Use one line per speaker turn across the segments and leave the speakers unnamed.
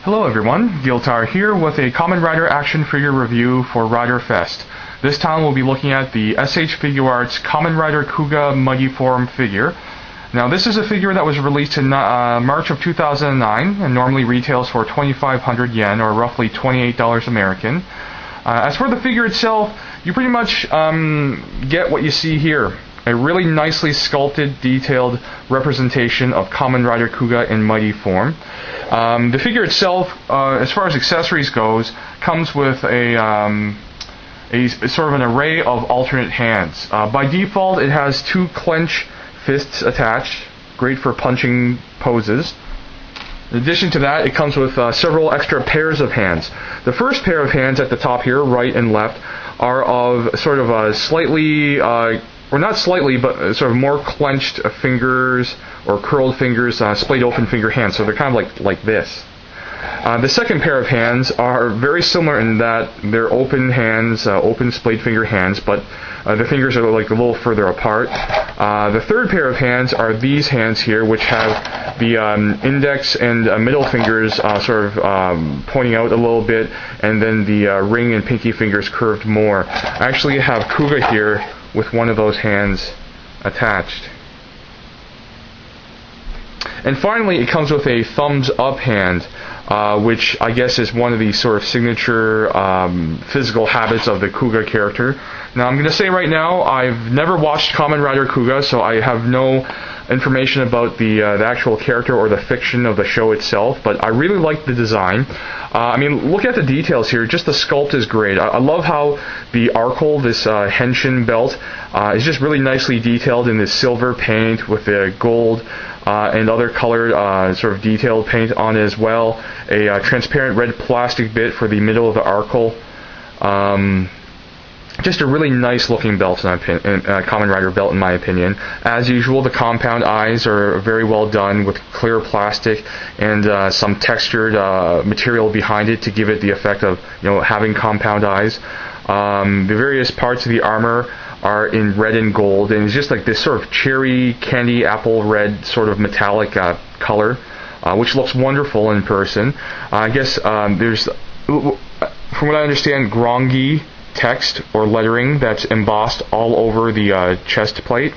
Hello everyone, Giltar here with a Kamen Rider action figure review for Rider Fest. This time we'll be looking at the SH Figuarts Kamen Rider Kuuga Mighty Form figure. Now this is a figure that was released in March of 2009 and normally retails for 2,500 yen or roughly $28 American. As for the figure itself, you pretty much get what you see here. A really nicely sculpted, detailed representation of Kamen Rider Kuuga in mighty form. The figure itself, as far as accessories goes, comes with a sort of an array of alternate hands. By default, it has two clench fists attached, great for punching poses. In addition to that, it comes with several extra pairs of hands. The first pair of hands at the top here, right and left, are of sort of a slightly or not slightly, but sort of more clenched fingers or curled fingers, splayed open finger hands. So they're kind of like this. The second pair of hands are very similar in that they're open hands, open splayed finger hands, but the fingers are like a little further apart. The third pair of hands are these hands here, which have the index and middle fingers sort of pointing out a little bit, and then the ring and pinky fingers curved more. I actually have Kuuga here with one of those hands attached. And finally, it comes with a thumbs up hand, which I guess is one of the sort of signature physical habits of the Kuuga character. Now, I'm going to say right now, I've never watched Kamen Rider Kuuga, so I have no information about the actual character or the fiction of the show itself, but I really like the design. I mean, look at the details here. Just the sculpt is great. I love how the arcle, this henshin belt, is just really nicely detailed in this silver paint with the gold and other colored sort of detailed paint on it as well. A transparent red plastic bit for the middle of the arcle. Just a really nice looking belt, Kamen Rider belt in my opinion. As usual, the compound eyes are very well done with clear plastic and some textured material behind it to give it the effect of having compound eyes. The various parts of the armor are in red and gold, and it's just like this sort of cherry candy apple red sort of metallic color, which looks wonderful in person. I guess there's, from what I understand, Grongi text or lettering that's embossed all over the chest plate.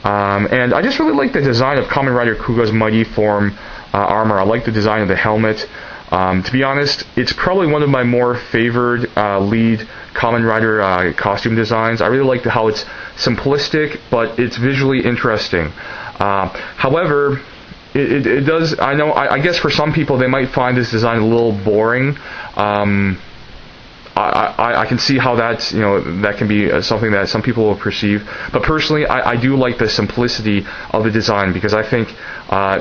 And I just really like the design of Kamen Rider Kuuga's mighty form armor. I like the design of the helmet. To be honest, it's probably one of my more favored lead Kamen Rider costume designs. I really like how it's simplistic, but it's visually interesting. However, it does, I guess for some people they might find this design a little boring. I can see how that's, that can be something that some people will perceive. But personally, I do like the simplicity of the design because I think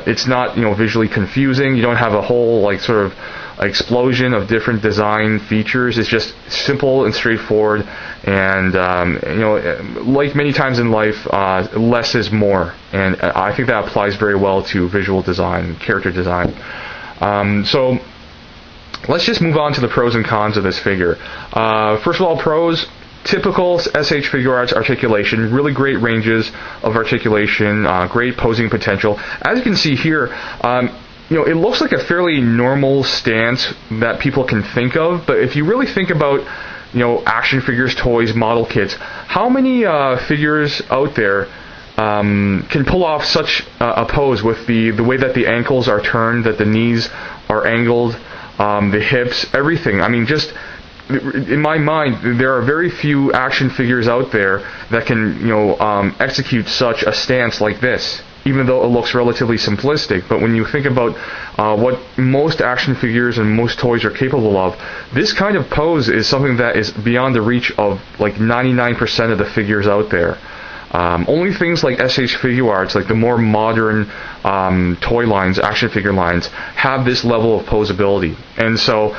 it's not, visually confusing. You don't have a whole, sort of explosion of different design features. It's just simple and straightforward. And, like many times in life, less is more. And I think that applies very well to visual design, character design. So let's just move on to the pros and cons of this figure. First of all, pros: typical SH Figuarts articulation, really great ranges of articulation, great posing potential. As you can see here, it looks like a fairly normal stance that people can think of, but if you really think about action figures, toys, model kits, how many figures out there can pull off such a pose with the way that the ankles are turned, that the knees are angled, the hips, everything? I mean, just in my mind, there are very few action figures out there that can, execute such a stance like this, even though it looks relatively simplistic. But when you think about what most action figures and most toys are capable of, this kind of pose is something that is beyond the reach of 99% of the figures out there. Only things like SH Figuarts, like the more modern toy lines, action figure lines, have this level of posability. And so,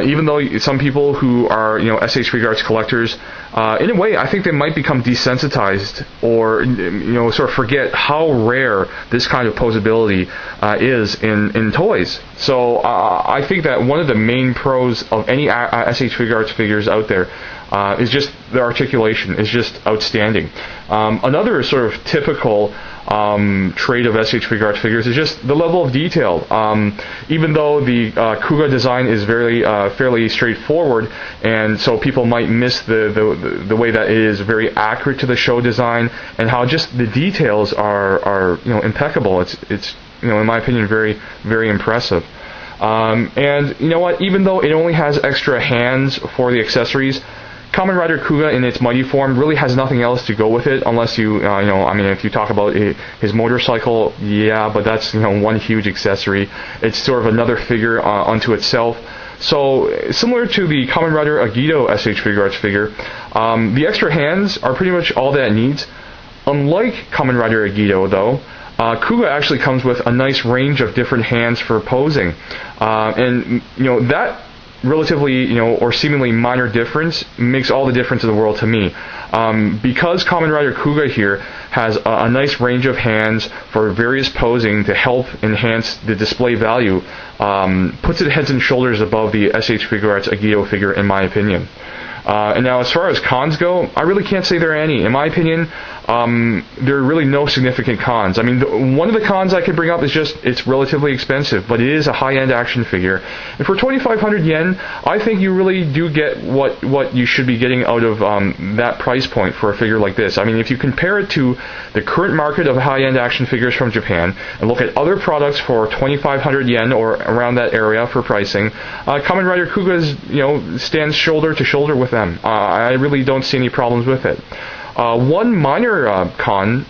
even though some people who are SH Figuarts collectors, in a way, I think they might become desensitized or sort of forget how rare this kind of posability is in toys. So I think that one of the main pros of any SH Figuarts figures out there is just the articulation is just outstanding. Another sort of typical trait of SH Figuarts figures is just the level of detail. Even though the Kuuga design is very fairly straightforward, and so people might miss the way that it is very accurate to the show design, and how just the details are impeccable. It's in my opinion very, very impressive. And you know what? Even though it only has extra hands for the accessories, Kamen Rider Kuuga in its mighty form really has nothing else to go with it, unless if you talk about his motorcycle, yeah, but that's one huge accessory. It's sort of another figure unto itself. So similar to the Kamen Rider Agido SH Figuarts figure, the extra hands are pretty much all that it needs. Unlike Kamen Rider Agido, though, Kuuga actually comes with a nice range of different hands for posing, and that relatively, or seemingly minor difference makes all the difference in the world to me. Because Kamen Rider Kuuga here has a nice range of hands for various posing to help enhance the display value, puts it heads and shoulders above the SH Figuarts Agido figure, in my opinion. And now, as far as cons go, I really can't say there are any. In my opinion, there are really no significant cons. I mean, one of the cons I could bring up is just it's relatively expensive, but it is a high-end action figure. And for 2,500 yen, I think you really do get what you should be getting out of that price point for a figure like this. I mean, if you compare it to the current market of high-end action figures from Japan, and look at other products for 2,500 yen or around that area for pricing, Kamen Rider Kuuga stands shoulder to shoulder with them. I really don't see any problems with it. One minor con,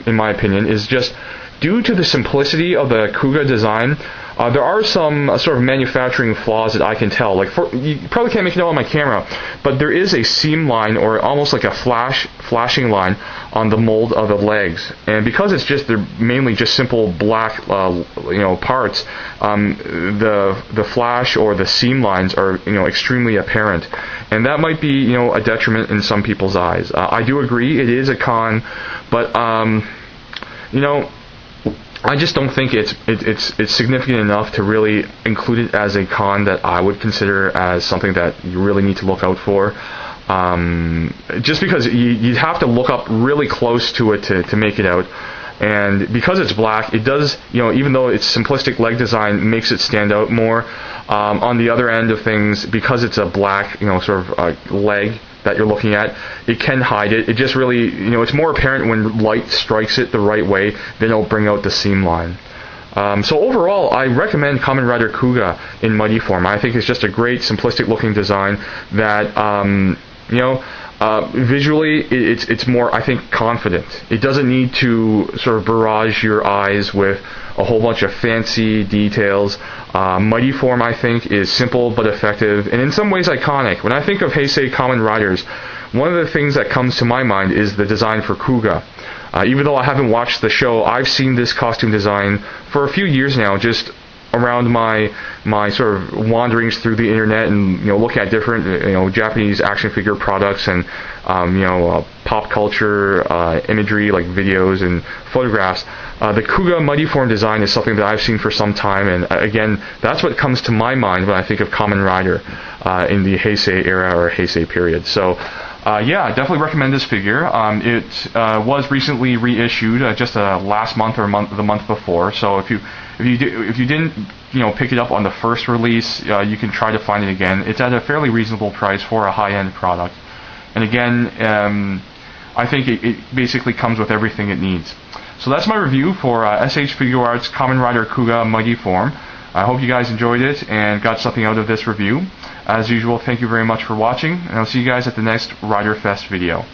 in my opinion, is just due to the simplicity of the Kuuga design. There are some sort of manufacturing flaws that I can tell. You probably can't make it out on my camera, but there is a seam line, or almost like a flashing line, on the mold of the legs. And because they're mainly just simple black, parts, the flash or the seam lines are, extremely apparent, and that might be, a detriment in some people's eyes. I do agree it is a con, but I just don't think it's significant enough to really include it as a con that I would consider as something that you really need to look out for. Just because you'd have to look up really close to it to make it out. And because it's black, it does, even though its simplistic leg design makes it stand out more, on the other end of things, because it's a black, sort of leg that you're looking at, it can hide it. It just really, it's more apparent when light strikes it the right way, then it'll bring out the seam line. So overall, I recommend Kamen Rider Kuuga in mighty form. I think it's just a great, simplistic looking design that, visually, it's more, I think, confident. It doesn't need to sort of barrage your eyes with a whole bunch of fancy details. Mighty form, I think, is simple but effective, and in some ways iconic. When I think of Heisei Kamen Riders, one of the things that comes to my mind is the design for Kuuga. Even though I haven't watched the show, I've seen this costume design for a few years now, just around my sort of wanderings through the internet, and looking at different Japanese action figure products and pop culture imagery like videos and photographs. The Kuuga mighty form design is something that I've seen for some time, and again, that's what comes to my mind when I think of Kamen Rider in the Heisei era or Heisei period. So yeah, definitely recommend this figure. It was recently reissued just last month or the month before. So if you didn't pick it up on the first release, you can try to find it again. It's at a fairly reasonable price for a high-end product. And again, I think it basically comes with everything it needs. So that's my review for SH Figuarts Kamen Rider Kuuga Mighty Form. I hope you guys enjoyed it and got something out of this review. As usual, thank you very much for watching, and I'll see you guys at the next Rider Fest video.